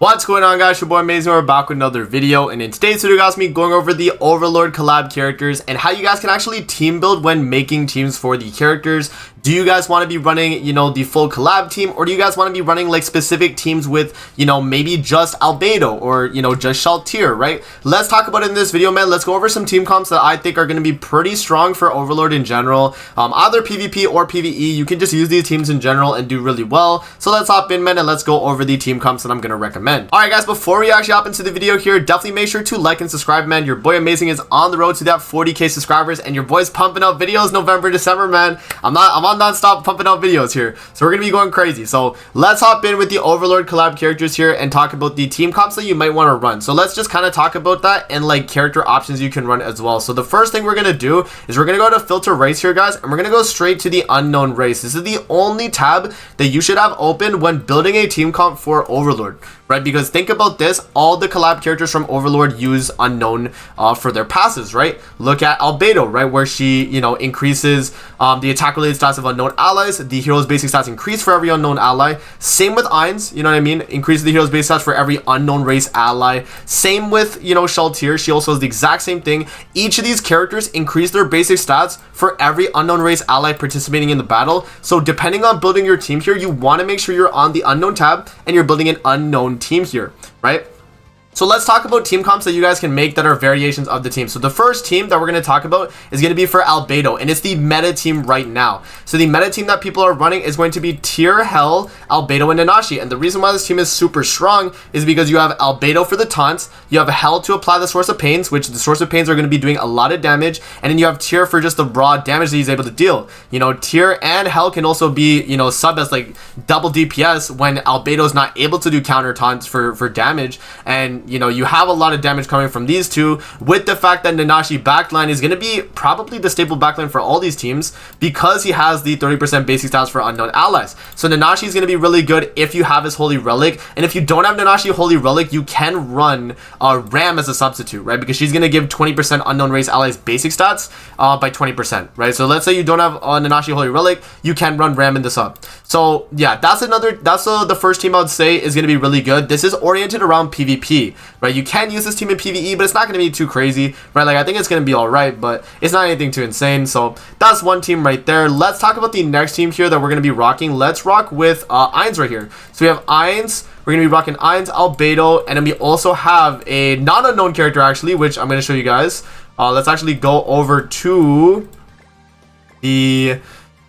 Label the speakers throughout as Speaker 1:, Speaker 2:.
Speaker 1: What's going on, guys? Your boy Amazing. We're back with another video, and in today's video, guys, me going over the Overlord collab characters and how you guys can actually team build when making teams for the characters. Do you guys want to be running, the full collab team, or do you guys want to be running like specific teams with, maybe just Albedo or, just Shaltir, right? Let's talk about it in this video, man. Let's go over some team comps that I think are going to be pretty strong for Overlord in general. Either PvP or PvE, you can just use these teams in general and do really well. So let's hop in, man, and let's go over the team comps that I'm going to recommend. Alright, guys, before we actually hop into the video here, definitely make sure to like and subscribe, man. Your boy Amazing is on the road to that 40k subscribers, and your boy's pumping out videos November, December, man. I'm on non-stop pumping out videos here, so we're gonna be going crazy. So let's hop in with the Overlord collab characters here and talk about the team comps that you might want to run. So let's just kind of talk about that and like character options you can run as well. So the first thing we're gonna do is we're gonna go to filter race here, guys, and we're gonna go straight to the unknown race. This is the only tab that you should have open when building a team comp for Overlord, right? Because think about this, all the collab characters from Overlord use unknown for their passes, right? Look at Albedo, right, where she increases the attack related stats of unknown allies. The hero's basic stats increase for every unknown ally. Same with Ainz, you know what I mean? Increases the hero's basic stats for every unknown race ally. Same with Shaltir. She also has the exact same thing. Each of these characters increase their basic stats for every unknown race ally participating in the battle. So depending on building your team here, you want to make sure you're on the unknown tab and you're building an unknown team here, right? So let's talk about team comps that you guys can make that are variations of the team. So the first team that we're going to talk about is going to be for Albedo, and it's the meta team right now. So the meta team that people are running is going to be Tyr, Hel, Albedo, and Nanashi. And the reason why this team is super strong is because you have Albedo for the taunts, you have Hel to apply the Source of Pains, which the Source of Pains are going to be doing a lot of damage, and then you have Tyr for just the raw damage that he's able to deal. Tyr and Hel can also be, sub as like double DPS when Albedo is not able to do counter taunts for damage. And you have a lot of damage coming from these two, with the fact that Nanashi backline is going to be probably the staple backline for all these teams because he has the 30% basic stats for unknown allies. So Nanashi is going to be really good if you have his Holy Relic, and if you don't have Nanashi Holy Relic, you can run Ram as a substitute, right? Because she's going to give 20% unknown race allies basic stats by 20%, right? So let's say you don't have Nanashi Holy Relic, you can run Ram in the sub. So yeah, that's the first team I would say is going to be really good. This is oriented around PvP, right? You can use this team in PvE, but it's not going to be too crazy, right? Like, I think it's going to be all right, but it's not anything too insane. So that's one team right there. Let's talk about the next team here that we're going to be rocking. Let's rock with Ainz right here. So we have Ainz. We're going to be rocking Ainz, Albedo, and then we also have a non-unknown character, actually, which I'm going to show you guys. Let's actually go over to the...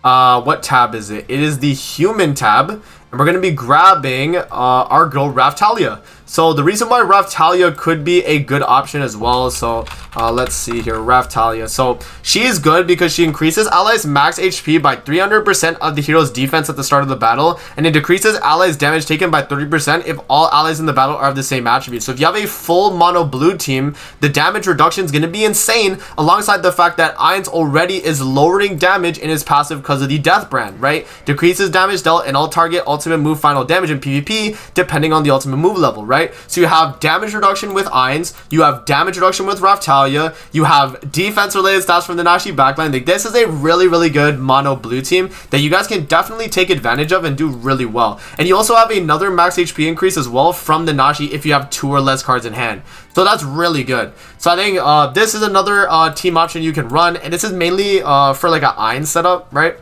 Speaker 1: what tab is it? It is the human tab, and we're going to be grabbing our girl Raftalia. So the reason why Raftalia could be a good option as well, so let's see here, Raftalia. So she is good because she increases allies max HP by 300% of the hero's defense at the start of the battle, and it decreases allies damage taken by 30% if all allies in the battle are of the same attribute. So if you have a full mono blue team, the damage reduction is going to be insane, alongside the fact that Ainz already is lowering damage in his passive because of the death brand, right? Decreases damage dealt and all target ultimate move final damage in PvP depending on the ultimate move level, right? So you have damage reduction with Ainz, you have damage reduction with Raftalia, you have defense related stats from the Nanashi backline. Like, this is a really, really good mono blue team that you guys can definitely take advantage of and do really well. And you also have another max HP increase as well from the Nanashi if you have 2 or less cards in hand. So that's really good. So I think this is another team option you can run, and this is mainly for like an Ainz setup, right?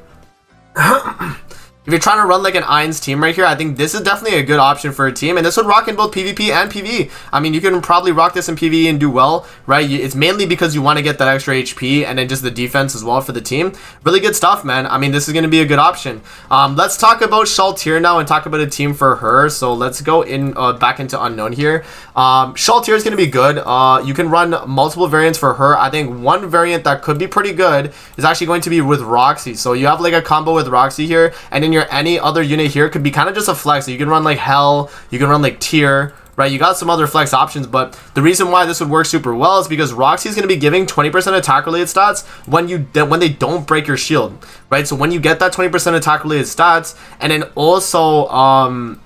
Speaker 1: If you're trying to run like an Ainz team right here, I think this is definitely a good option for a team. And this would rock in both PvP and PvE. I mean, you can probably rock this in PvE and do well, right? It's mainly because you want to get that extra HP and then just the defense as well for the team. Really good stuff, man. I mean, this is going to be a good option. Let's talk about Shaltir now and talk about a team for her. So let's go in back into Unknown here. Shaltir is going to be good. You can run multiple variants for her. I think one variant that could be pretty good is actually going to be with Roxy. So you have like a combo with Roxy here, and then any other unit here could be kind of just a flex. So you can run like Hel, you can run like Tyr, right? You got some other flex options, but the reason why this would work super well is because Roxy is going to be giving 20% attack related stats when they don't break your shield, right? So when you get that 20% attack related stats, and then also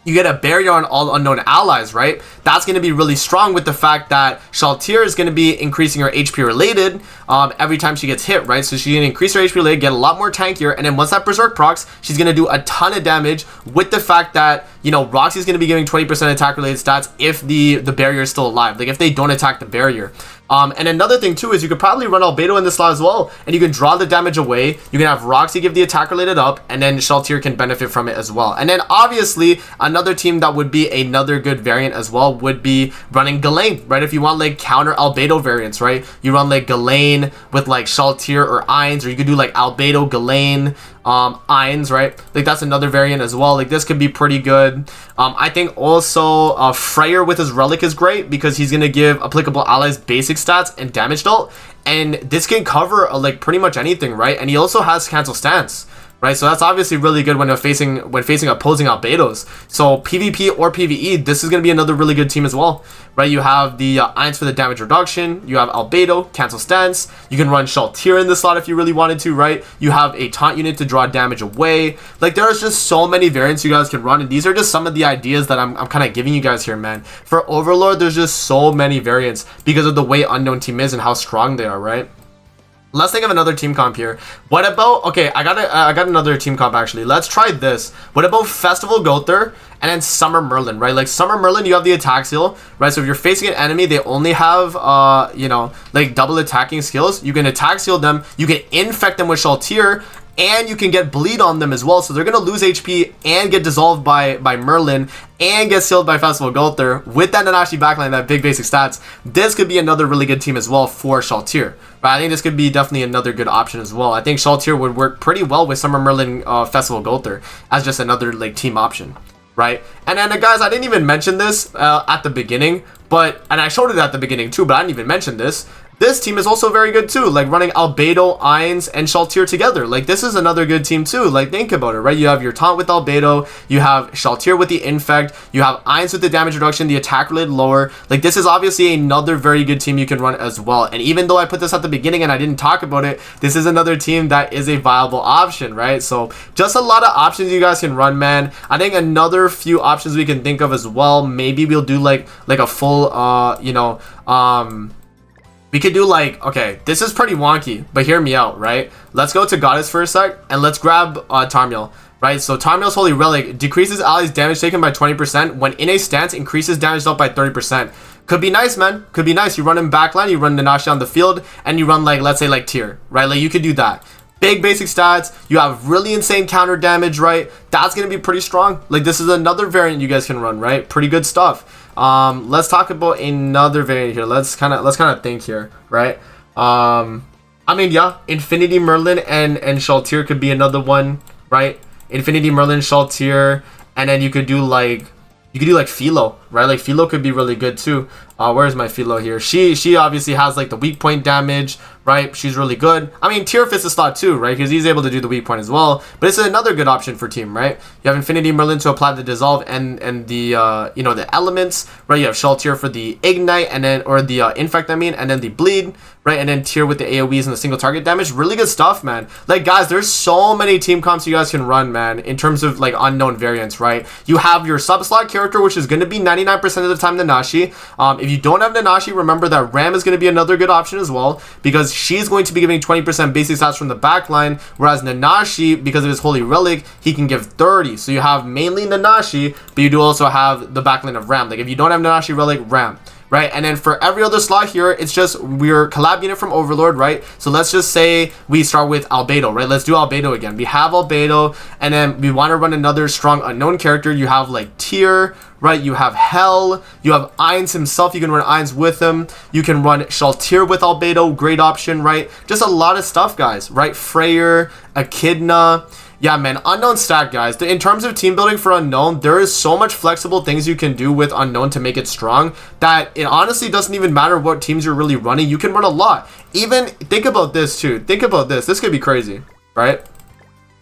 Speaker 1: you get a barrier on all unknown allies, right? That's going to be really strong with the fact that Shaltir is going to be increasing her HP related every time she gets hit, right? So she's going to increase her HP related, get a lot more tankier, and then once that Berserk procs, she's going to do a ton of damage with the fact that, you know, Roxy's going to be giving 20% attack related stats if the barrier is still alive, like if they don't attack the barrier. And another thing too is you could probably run Albedo in this slot as well, and you can draw the damage away. You can have Roxy give the attack related up, and then Shaltir can benefit from it as well. And then obviously another team that would be another good variant as well would be running Ghislaine, right? If you want like counter Albedo variants, right? You run like Ghislaine with like Shaltir or Ainz, or you could do like Albedo, Ghislaine, Ainz, right? Like that's another variant as well. Like this could be pretty good. I think also Freyr with his relic is great because he's gonna give applicable allies basic stats and damage dealt, and this can cover like pretty much anything, right? And he also has cancel stance, right? So that's obviously really good when facing opposing Albedos. So PvP or PvE, this is going to be another really good team as well, right? You have the Ainz for the damage reduction, you have Albedo, cancel stance, you can run Shaltir in this slot if you really wanted to, right? You have a taunt unit to draw damage away. Like there's just so many variants you guys can run, and these are just some of the ideas that I'm kind of giving you guys here, man. For Overlord, there's just so many variants because of the way Unknown Team is and how strong they are, right? Let's think of another team comp here. What about, okay, I got another team comp actually. Let's try this. What about Festival Gother and then Summer Merlin, right? Like Summer Merlin, you have the attack seal, right? So if you're facing an enemy, they only have, you know, like double attacking skills. You can attack seal them. You can infect them with Shaltir, and you can get bleed on them as well. So they're going to lose HP and get dissolved by Merlin and get sealed by Festival Gother with that Nanashi backline, that big basic stats. This could be another really good team as well for Shaltir. Right? I think this could be definitely another good option as well. I think Shaltir would work pretty well with Summer Merlin, Festival Gother as just another like team option. Right? And then guys, I didn't even mention this at the beginning, and I showed it at the beginning too, but I didn't even mention this. This team is also very good too, like running Albedo, Ainz, and Shaltir together. Like this is another good team too. Like think about it, right? You have your taunt with Albedo, you have Shaltir with the infect, you have Ainz with the damage reduction, the attack related lower. Like this is obviously another very good team you can run as well. And even though I put this at the beginning and I didn't talk about it, this is another team that is a viable option, right? So just a lot of options you guys can run, man. I think another few options we can think of as well. Maybe we'll do like a full, you know, we could do like, okay, this is pretty wonky, but hear me out, right? Let's go to Goddess for a sec, and let's grab Tarmiel, right? So Tarmiel's Holy Relic decreases allies' damage taken by 20%. When in a stance, increases damage dealt by 30%. Could be nice, man. Could be nice. You run him backline, you run Nanashi on the field, and you run like, let's say like Tyr, right? Like you could do that. Big basic stats, you have really insane counter damage, right? That's going to be pretty strong. Like this is another variant you guys can run, right? Pretty good stuff. Let's talk about another variant here. Let's kind of think here, right? I mean, yeah, Infinity Merlin and Shaltir could be another one, right? Infinity Merlin, Shaltir, and then you could do like Philo, right? Like Philo could be really good too. Where's my Philo here? She obviously has like the weak point damage, right? She's really good. I mean, Tyr fits the slot too, right? Because he's able to do the weak point as well. But it's another good option for team, right? You have Infinity Merlin to apply the dissolve and the you know, the elements, right? You have Shaltir for the ignite and then, or the infect, I mean, and then the bleed, right? And then Tyr with the AoEs and the single target damage. Really good stuff, man. Like guys, there's so many team comps you guys can run, man, in terms of like unknown variants, right? You have your sub slot character, which is going to be 99% of the time Nanashi. If you don't have Nanashi, remember that Ram is going to be another good option as well, because she's going to be giving 20% basic stats from the backline, whereas Nanashi, because of his Holy Relic, he can give 30. So you have mainly Nanashi, but you do also have the backline of Ram. Like if you don't have Nanashi Relic, Ram. Right, and then for every other slot here, it's just we're collab unit from Overlord, right? So let's just say we start with Albedo, right? Let's do Albedo again. We have Albedo, and then we want to run another strong unknown character. You have like Tyr, right? You have Hell, you have Ainz himself. You can run Ainz with him. You can run Shaltir with Albedo, great option, right? Just a lot of stuff, guys, right? Freyr, Echidna. Yeah, man, unknown stack, guys. In terms of team building for unknown, there is so much flexible things you can do with unknown to make it strong that it honestly doesn't even matter what teams you're really running. You can run a lot. Even think about this too. Think about this. This could be crazy, right?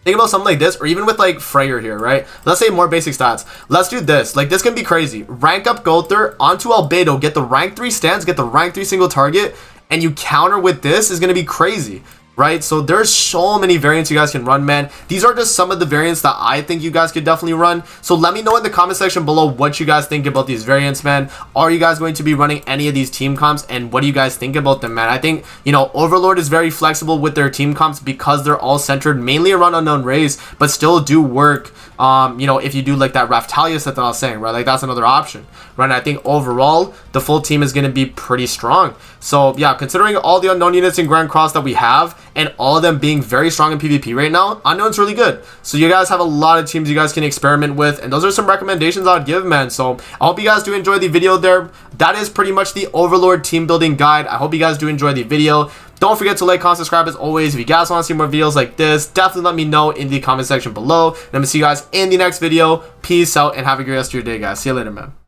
Speaker 1: Think about something like this, or even with like Freyr here, right? Let's say more basic stats. Let's do this. Like this can be crazy. Rank up Gother onto Albedo, get the rank 3 stance, get the rank 3 single target, and you counter with this is going to be crazy. Right, so there's so many variants you guys can run, man. These are just some of the variants that I think you guys could definitely run. So let me know in the comment section below what you guys think about these variants, man. Are you guys going to be running any of these team comps, and what do you guys think about them, man? I think, you know, Overlord is very flexible with their team comps because they're all centered mainly around unknown rays, but still do work you know, if you do like that Raftalia set that I was saying, right? Like that's another option, right? And I think overall the full team is going to be pretty strong. So yeah, considering all the unknown units in Grand Cross that we have and all of them being very strong in PvP right now, unknown's really good. So you guys have a lot of teams you guys can experiment with, and those are some recommendations I'd give, man. So I hope you guys do enjoy the video there. That is pretty much the Overlord team building guide. I hope you guys do enjoy the video. Don't forget to like, comment, subscribe as always. If you guys want to see more videos like this, definitely let me know in the comment section below. And I'm going to see you guys in the next video. Peace out and have a great rest of your day, guys. See you later, man.